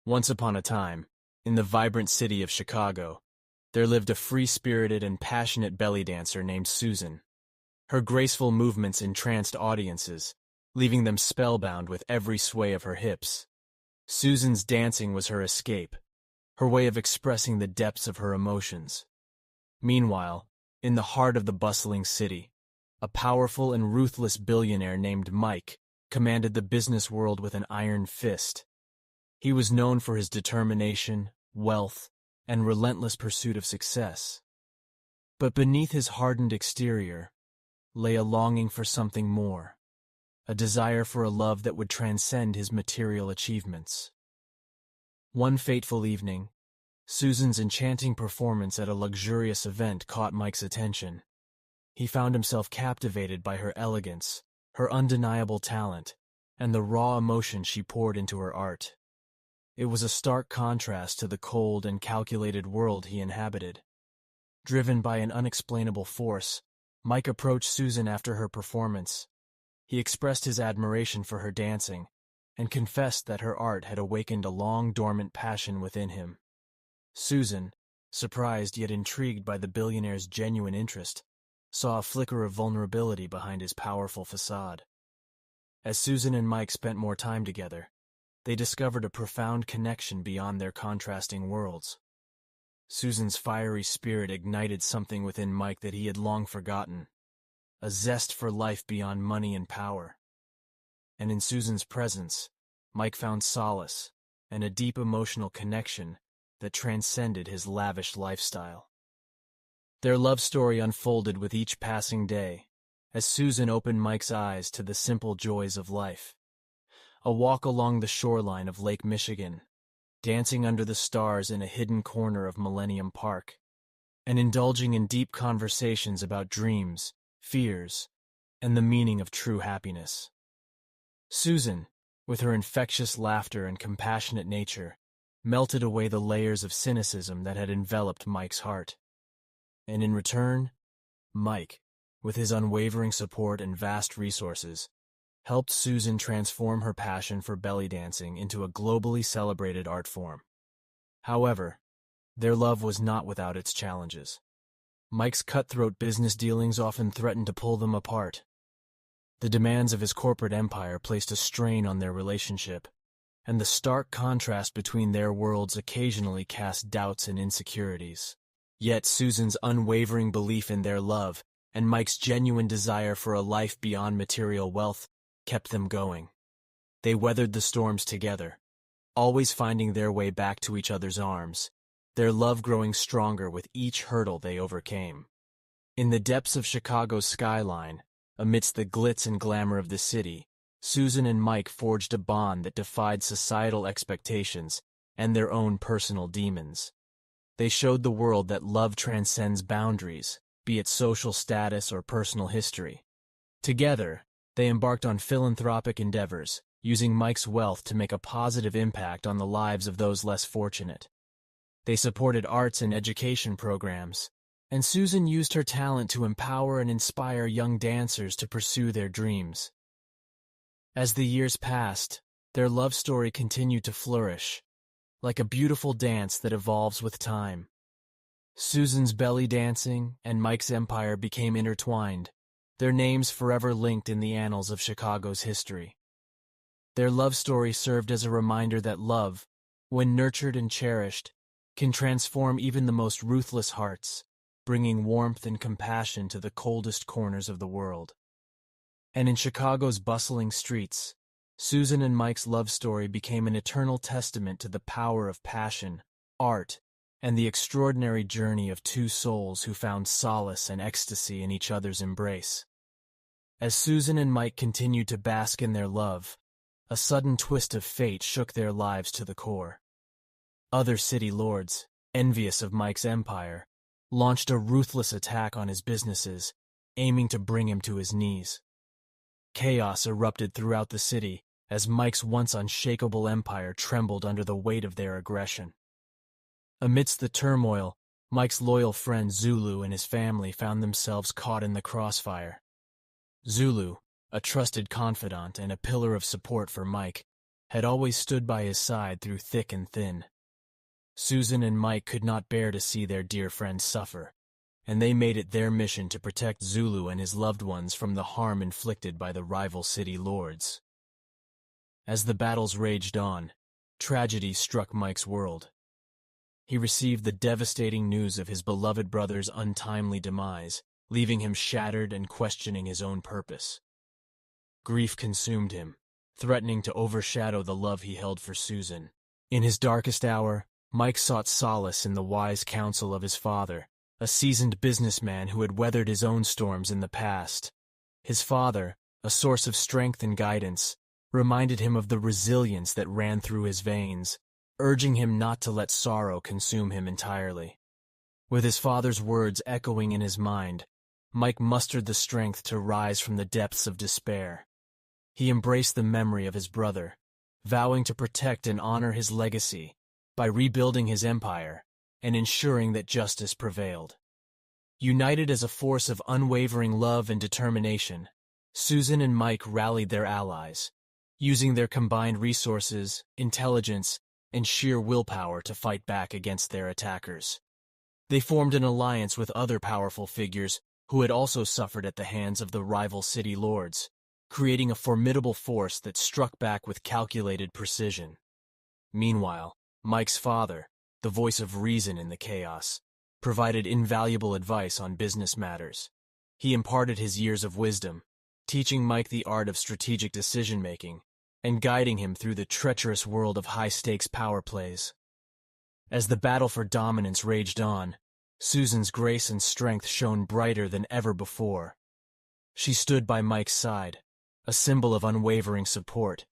Once upon a time, in the vibrant city of Chicago, there lived a free-spirited and passionate belly dancer named Susan. Her graceful movements entranced audiences, leaving them spellbound with every sway of her hips. Susan's dancing was her escape, her way of expressing the depths of her emotions. Meanwhile, in the heart of the bustling city, a powerful and ruthless billionaire named Mike commanded the business world with an iron fist. He was known for his determination, wealth, and relentless pursuit of success. But beneath his hardened exterior lay a longing for something more, a desire for a love that would transcend his material achievements. One fateful evening, Susan's enchanting performance at a luxurious event caught Mike's attention. He found himself captivated by her elegance, her undeniable talent, and the raw emotion she poured into her art. It was a stark contrast to the cold and calculated world he inhabited. Driven by an unexplainable force, Mike approached Susan after her performance. He expressed his admiration for her dancing and confessed that her art had awakened a long-dormant passion within him. Susan, surprised yet intrigued by the billionaire's genuine interest, saw a flicker of vulnerability behind his powerful facade. As Susan and Mike spent more time together, they discovered a profound connection beyond their contrasting worlds. Susan's fiery spirit ignited something within Mike that he had long forgotten, a zest for life beyond money and power. And in Susan's presence, Mike found solace and a deep emotional connection that transcended his lavish lifestyle. Their love story unfolded with each passing day, as Susan opened Mike's eyes to the simple joys of life. A walk along the shoreline of Lake Michigan, dancing under the stars in a hidden corner of Millennium Park, and indulging in deep conversations about dreams, fears, and the meaning of true happiness. Susan, with her infectious laughter and compassionate nature, melted away the layers of cynicism that had enveloped Mike's heart. And in return, Mike, with his unwavering support and vast resources, helped Susan transform her passion for belly dancing into a globally celebrated art form. However, their love was not without its challenges. Mike's cutthroat business dealings often threatened to pull them apart. The demands of his corporate empire placed a strain on their relationship, and the stark contrast between their worlds occasionally cast doubts and insecurities. Yet Susan's unwavering belief in their love and Mike's genuine desire for a life beyond material wealth kept them going. They weathered the storms together, always finding their way back to each other's arms, their love growing stronger with each hurdle they overcame. In the depths of Chicago's skyline, amidst the glitz and glamour of the city, Susan and Mike forged a bond that defied societal expectations and their own personal demons. They showed the world that love transcends boundaries, be it social status or personal history. Together, they embarked on philanthropic endeavors, using Mike's wealth to make a positive impact on the lives of those less fortunate. They supported arts and education programs, and Susan used her talent to empower and inspire young dancers to pursue their dreams. As the years passed, their love story continued to flourish, like a beautiful dance that evolves with time. Susan's belly dancing and Mike's empire became intertwined, their names forever linked in the annals of Chicago's history. Their love story served as a reminder that love, when nurtured and cherished, can transform even the most ruthless hearts, bringing warmth and compassion to the coldest corners of the world. And in Chicago's bustling streets, Susan and Mike's love story became an eternal testament to the power of passion, art, and the extraordinary journey of two souls who found solace and ecstasy in each other's embrace. As Susan and Mike continued to bask in their love, a sudden twist of fate shook their lives to the core. Other city lords, envious of Mike's empire, launched a ruthless attack on his businesses, aiming to bring him to his knees. Chaos erupted throughout the city as Mike's once unshakable empire trembled under the weight of their aggression. Amidst the turmoil, Mike's loyal friend Zulu and his family found themselves caught in the crossfire. Zulu, a trusted confidant and a pillar of support for Mike, had always stood by his side through thick and thin. Susan and Mike could not bear to see their dear friend suffer, and they made it their mission to protect Zulu and his loved ones from the harm inflicted by the rival city lords. As the battles raged on, tragedy struck Mike's world. He received the devastating news of his beloved brother's untimely demise, leaving him shattered and questioning his own purpose. Grief consumed him, threatening to overshadow the love he held for Susan. In his darkest hour, Mike sought solace in the wise counsel of his father, a seasoned businessman who had weathered his own storms in the past. His father, a source of strength and guidance, reminded him of the resilience that ran through his veins, urging him not to let sorrow consume him entirely. With his father's words echoing in his mind, Mike mustered the strength to rise from the depths of despair. He embraced the memory of his brother, vowing to protect and honor his legacy by rebuilding his empire and ensuring that justice prevailed. United as a force of unwavering love and determination, Susan and Mike rallied their allies, using their combined resources, intelligence, and sheer willpower to fight back against their attackers. They formed an alliance with other powerful figures who had also suffered at the hands of the rival city lords, creating a formidable force that struck back with calculated precision. Meanwhile, Mike's father, the voice of reason in the chaos, provided invaluable advice on business matters. He imparted his years of wisdom, teaching Mike the art of strategic decision-making and guiding him through the treacherous world of high-stakes power plays. As the battle for dominance raged on, Susan's grace and strength shone brighter than ever before. She stood by Mike's side, a symbol of unwavering support,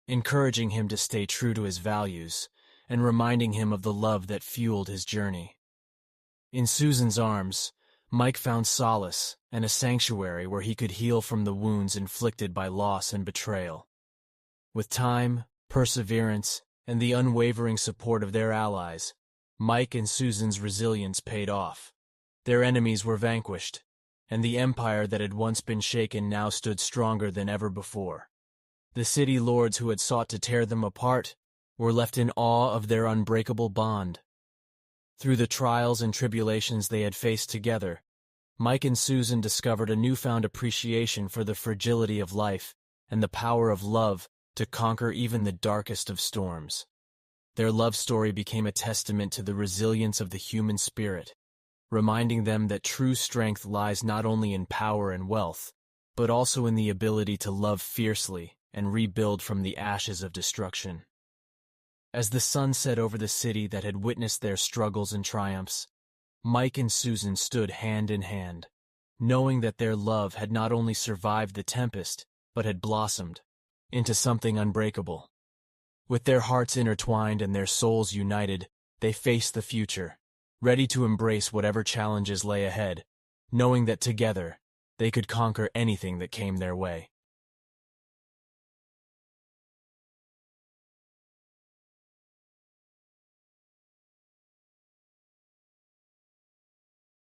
encouraging him to stay true to his values and reminding him of the love that fueled his journey. In Susan's arms, Mike found solace and a sanctuary where he could heal from the wounds inflicted by loss and betrayal. With time, perseverance, and the unwavering support of their allies, Mike and Susan's resilience paid off. Their enemies were vanquished, and the empire that had once been shaken now stood stronger than ever before. The city lords who had sought to tear them apart were left in awe of their unbreakable bond. Through the trials and tribulations they had faced together, Mike and Susan discovered a newfound appreciation for the fragility of life and the power of love to conquer even the darkest of storms. Their love story became a testament to the resilience of the human spirit, reminding them that true strength lies not only in power and wealth, but also in the ability to love fiercely and rebuild from the ashes of destruction. As the sun set over the city that had witnessed their struggles and triumphs, Mike and Susan stood hand in hand, knowing that their love had not only survived the tempest, but had blossomed into something unbreakable. With their hearts intertwined and their souls united, they faced the future, ready to embrace whatever challenges lay ahead, knowing that together they could conquer anything that came their way.